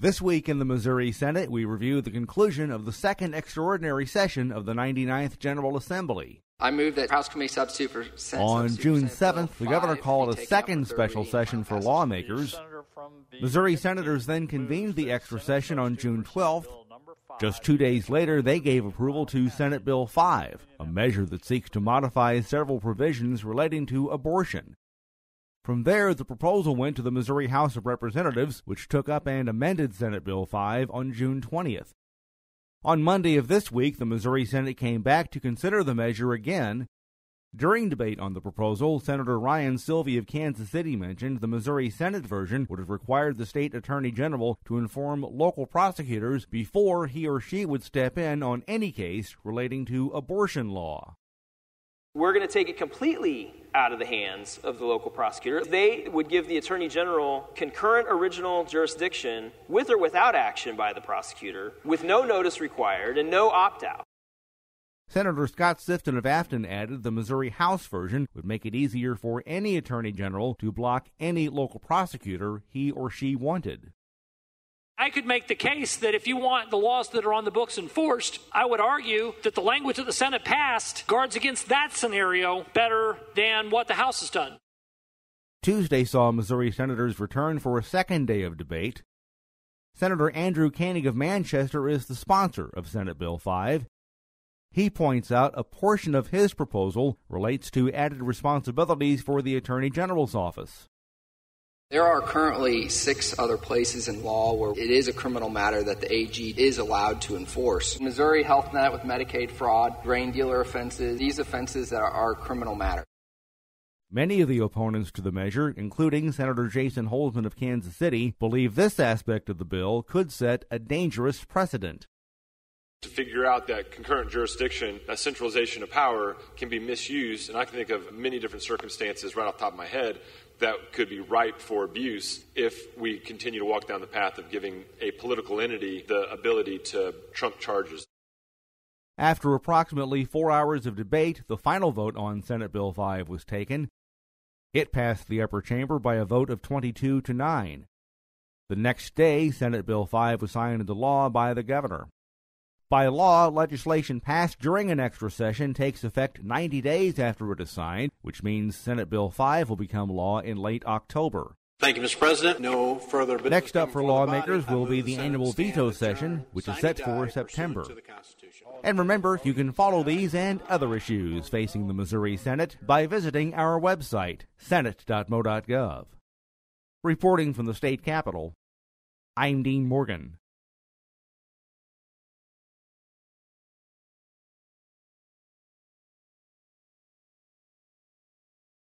This week in the Missouri Senate, we review the conclusion of the second extraordinary session of the 99th General Assembly. I move that House Committee Substitute for Senate On June 7th, the governor called a second special session for lawmakers. Missouri senators then convened the extra session on June 12th. Just 2 days later, they gave approval to Senate Bill 5, a measure that seeks to modify several provisions relating to abortion. From there, the proposal went to the Missouri House of Representatives, which took up and amended Senate Bill 5 on June 20th. On Monday of this week, the Missouri Senate came back to consider the measure again. During debate on the proposal, Senator Ryan Silvey of Kansas City mentioned the Missouri Senate version would have required the state attorney general to inform local prosecutors before he or she would step in on any case relating to abortion law. We're going to take it completely out of the hands of the local prosecutor. They would give the attorney general concurrent original jurisdiction with or without action by the prosecutor, with no notice required and no opt-out. Senator Scott Sifton of Afton added the Missouri House version would make it easier for any attorney general to block any local prosecutor he or she wanted. I could make the case that if you want the laws that are on the books enforced, I would argue that the language that the Senate passed guards against that scenario better than what the House has done. Tuesday saw Missouri senators return for a second day of debate. Senator Andrew Koenig of Manchester is the sponsor of Senate Bill 5. He points out a portion of his proposal relates to added responsibilities for the Attorney General's office. There are currently 6 other places in law where it is a criminal matter that the AG is allowed to enforce. Missouri Health Net with Medicaid fraud, grain dealer offenses, these offenses that are criminal matter. Many of the opponents to the measure, including Senator Jason Holsman of Kansas City, believe this aspect of the bill could set a dangerous precedent. To figure out that concurrent jurisdiction, that centralization of power can be misused, and I can think of many different circumstances right off the top of my head that could be ripe for abuse if we continue to walk down the path of giving a political entity the ability to trump charges. After approximately 4 hours of debate, the final vote on Senate Bill 5 was taken. It passed the upper chamber by a vote of 22-9. The next day, Senate Bill 5 was signed into law by the governor. By law, legislation passed during an extra session takes effect 90 days after it is signed, which means Senate Bill 5 will become law in late October. Thank you, Mr. President. No further business. Next up for lawmakers will be the annual veto session, which is set for September. And remember, you can follow these and other issues facing the Missouri Senate by visiting our website, senate.mo.gov. Reporting from the state capitol, I'm Dean Morgan.